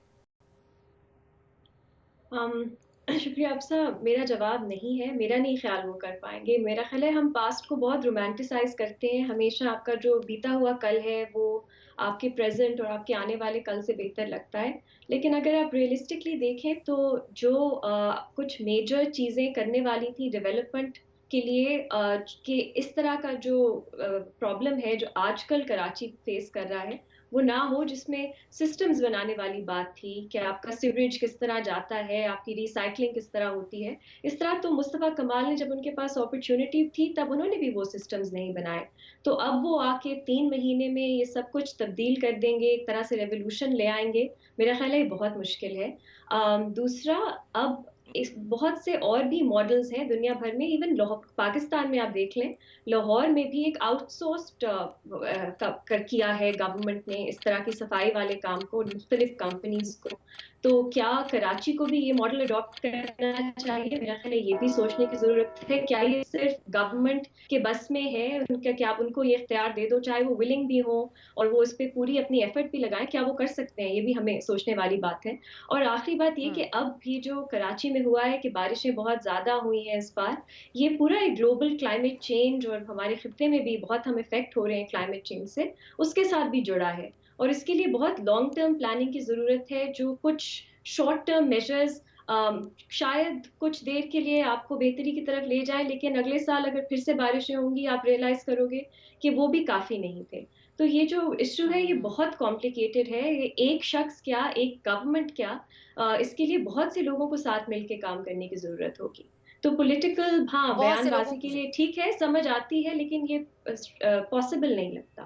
شکریہ افسا، میرا جواب نہیں ہے، میرا نہیں خیال وہ کر پائیں گے۔ میرا خیال ہے ہم پاسٹ کو بہت رومانٹیسائز کرتے ہیں، ہمیشہ آپ کا جو بیتا ہوا کل ہے وہ آپ کے پریزنٹ اور آپ کے آنے والے کل سے بہتر لگتا ہے، لیکن اگر آپ ریئلسٹکلی دیکھیں تو جو کچھ میجر چیزیں کرنے والی تھی ڈیولپمنٹ کے لیے، کہ اس طرح کا جو پرابلم ہے جو آج کل کراچی فیس کر رہا ہے وہ نہ ہو، جس میں سسٹمز بنانے والی بات تھی کہ آپ کا سیوریج کس طرح جاتا ہے، آپ کی ریسائکلنگ کس طرح ہوتی ہے، اس طرح تو مصطفیٰ کمال نے جب ان کے پاس اپرچونٹی تھی تب انہوں نے بھی وہ سسٹمز نہیں بنائے، تو اب وہ آ کے 3 مہینے میں یہ سب کچھ تبدیل کر دیں گے، ایک طرح سے ریولوشن لے آئیں گے، میرا خیال ہے یہ بہت مشکل ہے۔ دوسرا، اب بہت سے اور بھی ماڈلز ہیں دنیا بھر میں، ایون پاکستان میں آپ دیکھ لیں، لاہور میں بھی ایک آؤٹ سورسڈ کیا ہے گورنمنٹ نے اس طرح کی صفائی والے کام کو مختلف کمپنیز کو، تو کیا کراچی کو بھی یہ ماڈل اڈاپٹ کرنا چاہیے؟ میرا خیال ہے یہ بھی سوچنے کی ضرورت ہے، کیا یہ صرف گورنمنٹ کے بس میں ہے، کیا آپ ان کو یہ اختیار دے دو چاہے وہ ولنگ بھی ہو اور وہ اس پہ پوری اپنی ایفرٹ بھی لگائیں، کیا وہ کر سکتے ہیں؟ یہ بھی ہمیں سوچنے والی بات ہے۔ اور آخری بات یہ کہ اب بھی جو کراچی میں ہوا ہے کہ بارشیں بہت زیادہ ہوئی ہیں اس بار، یہ پورا ایک گلوبل کلائمیٹ چینج اور ہمارے خطے میں بھی بہت ہم افیکٹ ہو رہے ہیں کلائمیٹ چینج سے، اس کے ساتھ بھی جڑا ہے، اور اس کے لیے بہت لانگ ٹرم پلاننگ کی ضرورت ہے، جو کچھ شارٹ ٹرم میجرز شاید کچھ دیر کے لیے آپ کو بہتری کی طرف لے جائیں، لیکن اگلے سال اگر پھر سے بارشیں ہوں گی آپ ریئلائز کرو گے کہ وہ بھی کافی نہیں تھے۔ تو یہ جو ایشو ہے یہ بہت کمپلیکیٹڈ ہے، یہ ایک شخص کیا، ایک گورنمنٹ کیا، اس کے لیے بہت سے لوگوں کو ساتھ مل کے کام کرنے کی ضرورت ہوگی۔ تو پولیٹیکل بیان بازی کے لیے ٹھیک ہے، سمجھ آتی ہے، لیکن یہ پاسبل نہیں لگتا۔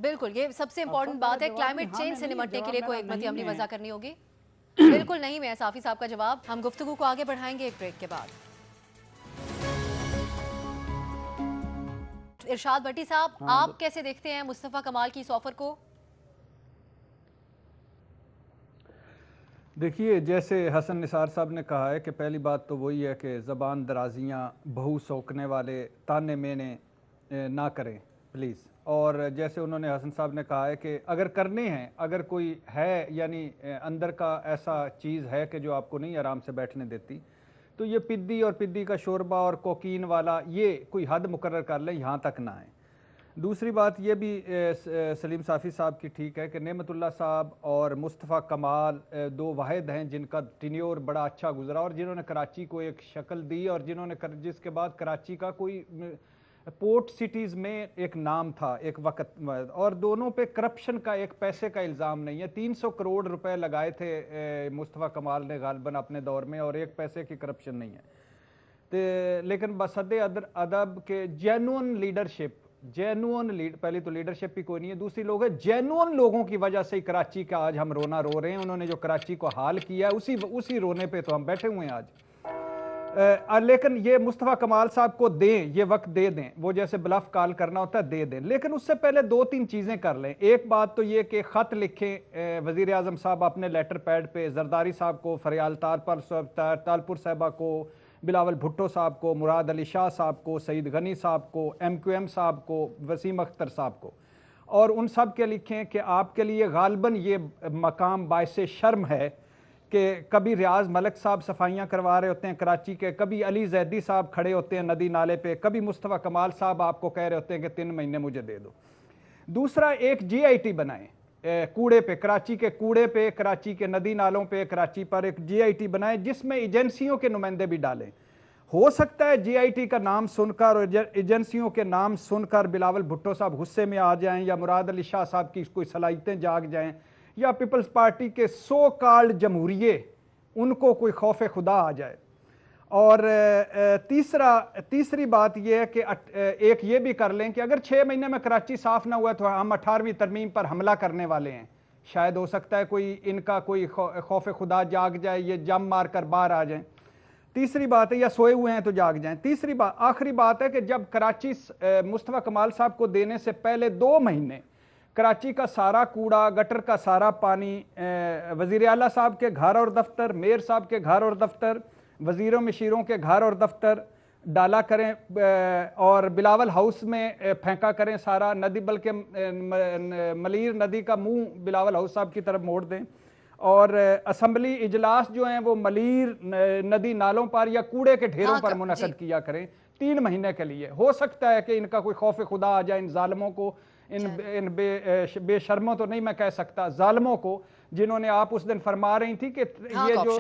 بالکل، یہ سب سے امپورٹنٹ بات ہے، کلائمیٹ چینج سے نمٹنے کے لیے کوئی حکمت عملی وضع کرنی ہوگی۔ بالکل نہیں میں صافی صاحب کا جواب۔ ہم گفتگو کو آگے بڑھائیں گے ایک بریک کے بعد۔ ارشاد بھٹی صاحب، آپ کیسے دیکھتے ہیں مصطفیٰ کمال کی اس آفر کو؟ دیکھیے، جیسے حسن نثار صاحب نے کہا ہے کہ پہلی بات تو وہی ہے کہ زبان درازیاں، بہو سوکنے والے تانے مینے نہ کریں پلیز، اور جیسے انہوں نے حسن صاحب نے کہا ہے کہ اگر کرنے ہیں، اگر کوئی ہے یعنی اندر کا ایسا چیز ہے کہ جو آپ کو نہیں آرام سے بیٹھنے دیتی، تو یہ پدی اور پدی کا شوربہ اور کوکین والا یہ کوئی حد مقرر کر لیں، یہاں تک نہ آئیں۔ دوسری بات یہ بھی سلیم صافی صاحب کی ٹھیک ہے کہ نعمت اللہ صاحب اور مصطفیٰ کمال 2 واحد ہیں جن کا ٹینیور بڑا اچھا گزرا اور جنہوں نے کراچی کو ایک شکل دی، اور جنہوں نے جس کے بعد کراچی کا کوئی پورٹ سٹیز میں ایک نام تھا ایک وقت، اور دونوں پہ کرپشن کا ایک پیسے کا الزام نہیں ہے۔ 300 کروڑ روپے لگائے تھے مصطفیٰ کمال نے غالباً اپنے دور میں، اور ایک پیسے کی کرپشن نہیں ہے، لیکن بصد ادب کے جینون لیڈرشپ، پہلی تو لیڈرشپ ہی کوئی نہیں ہے، دوسری لوگ ہیں جینون لوگوں کی وجہ سے کراچی کا آج ہم رونا رو رہے ہیں، انہوں نے جو کراچی کو حال کیا ہے اسی رونے پہ تو ہم بیٹھے ہوئے ہیں آج۔ लेकिन ये मुस्तफ़ा कमाल साहब को दें, ये वक्त दे दें, वो जैसे ब्लफ कॉल करना होता है दे दें, लेकिन उससे पहले 2-3 चीज़ें कर लें। एक बात तो ये कि ख़त लिखें वज़ीर आज़म साहब अपने लेटर पैड पे जरदारी साहब को, फरियाल तालपुर साहबा को, बिलावल भुट्टो साहब को, मुराद अली शाह साहब को, सईद गनी साहब को, MQM साहब को, वसीम अख्तर साहब को, और उन सब के लिखें कि आपके लिए गालबन ये मकाम बाइसे शर्म है कि कभी रियाज मलिक साहब सफाइयाँ करवा रहे होते हैं कराची के, कभी अली जैदी साहब खड़े होते हैं नदी नाले पे, कभी मुस्तफ़ा कमाल साहब आपको कह रहे होते हैं कि 3 महीने मुझे दे दो। दूसरा, एक GIT बनाएं कूड़े पे, कराची के कूड़े पे, कराची के नदी नालों पे, कराची पर एक GIT बनाएं जिसमें एजेंसियों के नुमाइंदे भी डालें। हो सकता है GIT का नाम सुनकर और एजेंसियों के नाम सुनकर बिलावल भुट्टो साहब गुस्से में आ जाएं, या मुराद अली शाह साहब की कोई सलाहियतें जाग जाएं, या पीपल्स पार्टी के सो कॉल्ड जमहूरिये उनको कोई खौफ खुदा आ जाए। और तीसरी बात यह है कि एक ये भी कर लें कि अगर 6 महीने में कराची साफ ना हुआ तो हम 18वीं तरमीम पर हमला करने वाले हैं। शायद हो सकता है कोई इनका कोई खौफ खुदा जाग जाए, ये जम मार कर बाहर आ जाएं। तीसरी बात है, या सोए हुए हैं तो जाग जाएं। तीसरी बात, आखिरी बात है कि जब कराची मुस्तफ़ा कमाल साहब को देने से पहले 2 महीने कराची का सारा कूड़ा, गटर का सारा पानी वज़ीर आला साहब के घर और दफ्तर, मेयर साहब के घर और दफ्तर, वज़ीरों मशीरों के घर और दफ्तर डाला करें और बिलावल हाउस में फेंका करें सारा नदी, बल्कि मलीर नदी का मुंह बिलावल हाउस साहब की तरफ मोड़ दें। और असम्बली इजलास जो हैं वो मलीर नदी नालों पर या कूड़े के ढेरों पर मुनक़द किया करें 3 महीने के लिए। हो सकता है कि इनका कोई खौफ खुदा आ जाए इन जालिमों को, इन बेशर्मों तो नहीं मैं कह सकता, जालिमों को, जिन्होंने आप उस दिन फरमा रही थी कि ये जो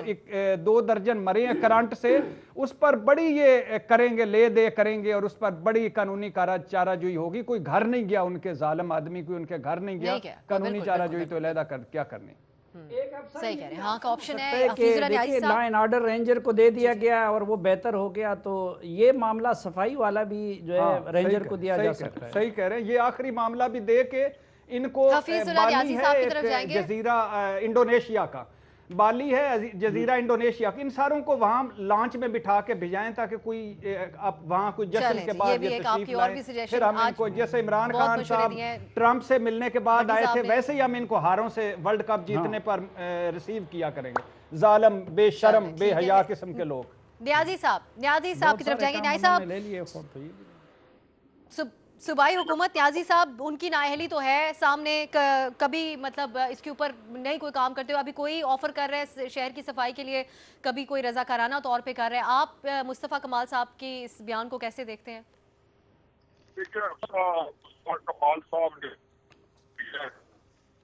2 दर्जन मरे हैं करंट से, उस पर बड़ी ये करेंगे, ले दे करेंगे और उस पर बड़ी कानूनी चाराजोई होगी। कोई घर नहीं गया उनके, जालिम आदमी कोई उनके घर नहीं गया, कानूनी चाराजोई तो अलहदा क्या करनी। सही कह रहे हैं, हाँ का ऑप्शन है कि लॉ एंड ऑर्डर रेंजर को दे दिया गया और वो बेहतर हो गया, तो ये मामला सफाई वाला भी जो है रेंजर को दिया जा सकता है। सही कह रहे हैं, ये आखिरी मामला भी दे के इनको बाली है जजीरा इंडोनेशिया का, बाली है जजीरा इंडोनेशिया, इन सारों को वहां लॉन्च में बिठा के भिजाएं ताकि कोई अब वहां कोई जश्न के बाद ये तशरीफ लाए। फिर हम इनको, जैसे इमरान खान साहब ट्रंप से मिलने के बाद आए थे, वैसे ही हम इनको हारों से वर्ल्ड कप जीतने पर रिसीव किया करेंगे। जालिम, बेशर्म, बेहया किस्म के लोग। न्याजी साहब की तरफ जाएंगे। न्याजी साहब, सूबाई हुकूमत, न्याजी साहब, उनकी नाअहली तो है सामने, कभी मतलब इसके ऊपर नहीं कोई काम करते हो, अभी कोई ऑफर कर रहे हैं शहर की सफाई के लिए, कभी कोई रजाकाराना तौर पे कर रहे हैं। आप मुस्तफ़ा कमाल साहब के इस बयान को कैसे देखते हैं? कमाल साहब ने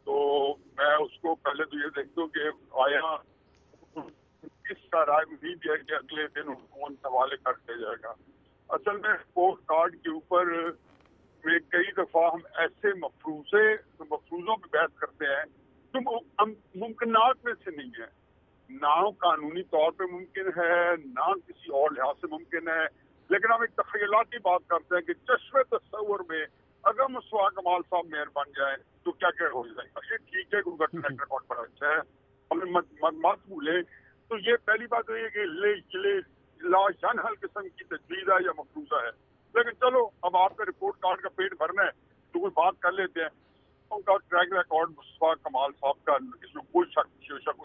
तो मैं उसको पहले तो ये देखता हूँ कि आया किसका राय नहीं दिया कि अगले दिन कौन हवाले कर दिया जाएगा। असल में पोस्ट कार्ड के ऊपर में कई दफा हम ऐसे मफरूजों पे बहस करते हैं जो मुमकिनात में से नहीं है, ना कानूनी तौर पे मुमकिन है, ना किसी और लिहाज से मुमकिन है, लेकिन हम एक तखयलाती बात करते हैं कि चश्मे तस्वुर में अगर मुस्तफ़ा कमाल साहब मेयर बन जाए तो क्या क्या हो जाएगा। ये ठीक है, उनका ट्रैक रिकॉर्ड बड़ा अच्छा है, हमें मत भूले। तो ये पहली बात तो ये कि लाजनहल किस्म की तजवीज़ है या मफरूजा है, लेकिन चलो अब आपका रिपोर्ट कार्ड का पेट भरना है तो कोई बात कर लेते हैं। उनका ट्रैक रिकॉर्ड मुस्तफ़ा कमाल साहब का इसमें कोई शक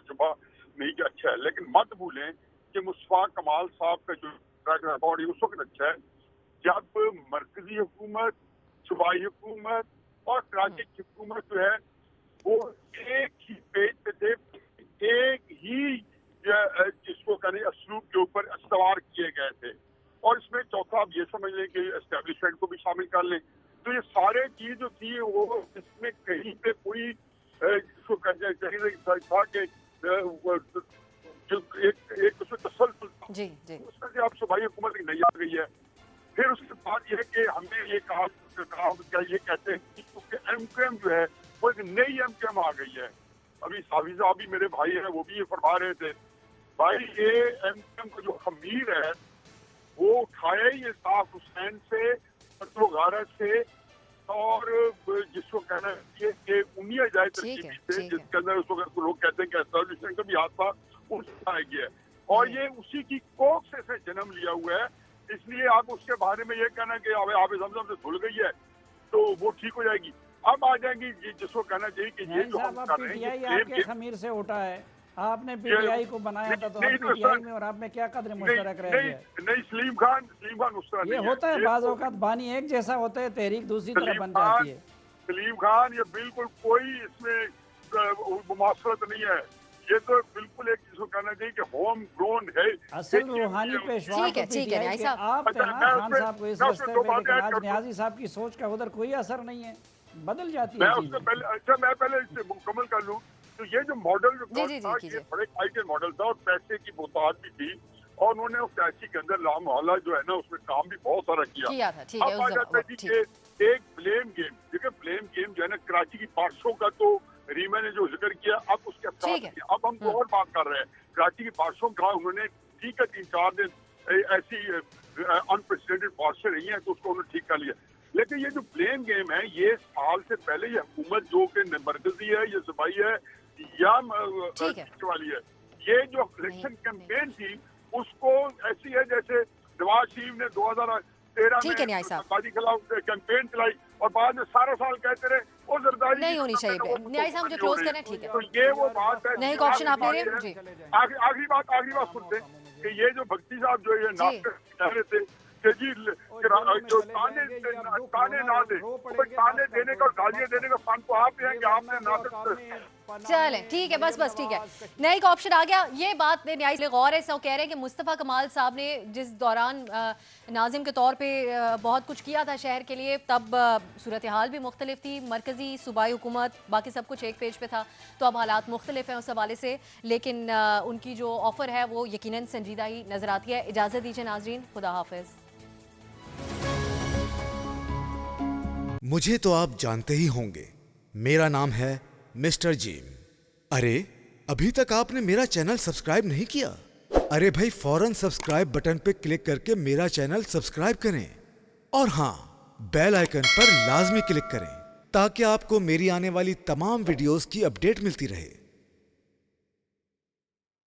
शुबा नहीं कि अच्छा है, लेकिन मत भूलें कि मुस्तफ़ा कमाल साहब का जो ट्रैक रिकॉर्ड है उस वक्त अच्छा है जब मरकजी हुकूमत, सूबाई हुकूमत और कराची की हुकूमत जो है वो एक ही पेज पे थे, एक ही जिसको करें असलूब के ऊपर सवार किए गए थे। और इसमें चौथा आप ये समझ लें कि एस्टेब्लिशमेंट को भी शामिल कर लें, तो ये सारे चीज जो थी वो इसमें कहीं पे कोई जिसको कहते था कि एक उसमें तसलसल था, उसमें से आप सूबाई हुकूमत की नहीं आ गई है। फिर उसके बाद ये कि हमने ये कहा क्या ये कहते हैं कि MQM जो है वो एक नई MQM आ गई है। अभी साविजा भी मेरे भाई हैं, वो भी ये फरमा रहे थे, भाई ये MQM का जो खमीर है वो उठाया ही साफ हुसैन से, गारत से, और जिसको कहना चाहिए कि उन्हीं जाए तरकीब से जिसके अंदर उस वक्त लोग कहते हैं कि एस्टेब्लिशमेंट का भी हाथ था, उससे आ गया है। और ये उसी की कोख से इसने जन्म लिया हुआ है। इसलिए आप उसके बारे में ये कहना कि आप जमजम से धुल गई है तो वो ठीक हो जाएगी। अब आ जाएंगी जिसको कहना चाहिए कि ये जो हम कर रहे हैं ये आपके खमीर से उठा है, आपने पीटीआई को बनाया था तो हम पीटीआई में और आप में क्या कदर मुश्तरक रह गया? नहीं, सलीम खान उस तरह ये होता है, बाज़ औक़ात बानी एक जैसा होता है, तहरीक दूसरी तरह बन जाती है। सलीम खान, ये बिल्कुल कोई इसमें मुमासरत नहीं है, ये तो बिल्कुल एक जिसको कहना चाहिए कि होम ग्रोन है। असल रूहानी पेशवा आप खान साहब को इस रास्ते पे, लेकिन आज न्याजी साहब की सोच का उधर कोई असर नहीं है, बदल जाती है। मैं पहले इससे मुकम्मल कर लूँ तो ये जो मॉडल था ये बड़े आइडियल मॉडल था और पैसे की बहुतात भी थी और उन्होंने उस पैसे के अंदर ला मोहल्ला जो है ना उसमें काम भी बहुत सारा किया था। अब आ जाता है कि एक ब्लेम गेम, देखिए ब्लेम गेम जो है ना कराची की बारिशों का तो रीमा ने जो जिक्र किया, अब उसके साथ अब हम तो और बात कर रहे हैं कराची की बारिशों का। उन्होंने ठीक है 3-4 दिन ऐसी अनप्रेसिडेंटेड बारिशें रही हैं तो उसको उन्होंने ठीक कर लिया, लेकिन ये जो ब्लेम गेम है ये साल से पहले ये हुकूमत जो कि मरकजी है, ये सूबाई है या वाली है, ये जो इलेक्शन कैंपेन थी उसको ऐसी है जैसे नवाज शरीफ ने 2013 में सरकारी खिलाफ कैंपेन चलाई और बाद में सारा साल कहते रहे वो जरदारी नहीं होनी चाहिए। न्याय साहब मुझे क्लोज करना, ठीक है, तो ये वो बात है। नहीं ऑप्शन आप ले रहे हैं जी। आखिरी बात सुनते कि ये जो भक्ति साहब जो ये नाटक कह रहे थे कि जी जो ताने ना दे, ताने देने का और गालियां देने का फन तो आप ही हैं कि आपने नाटक। चले ठीक है, बस ठीक है, नई का ऑप्शन आ गया। ये बात पे न्याय से गौर है, सब कह रहे हैं कि मुस्तफ़ा कमाल साहब ने जिस दौरान नाजिम के तौर पे बहुत कुछ किया था शहर के लिए, तब सूरत हाल भी मुख्तलिफ थी, मरकजी सूबाई हुकूमत बाकी सब कुछ एक पेज पे था, तो अब हालात मुख्तलिफ हैं उस हवाले से, लेकिन उनकी जो ऑफ़र है वो यकीनन संजीदा ही नज़र आती है। इजाज़त दीजिए नाजरीन, खुदा हाफिज़। मुझे तो आप जानते ही होंगे, मेरा नाम है मिस्टर जीम। अरे अभी तक आपने मेरा चैनल सब्सक्राइब नहीं किया? अरे भाई फौरन सब्सक्राइब बटन पे क्लिक करके मेरा चैनल सब्सक्राइब करें और हाँ, बेल आइकन पर लाजमी क्लिक करें ताकि आपको मेरी आने वाली तमाम वीडियोस की अपडेट मिलती रहे।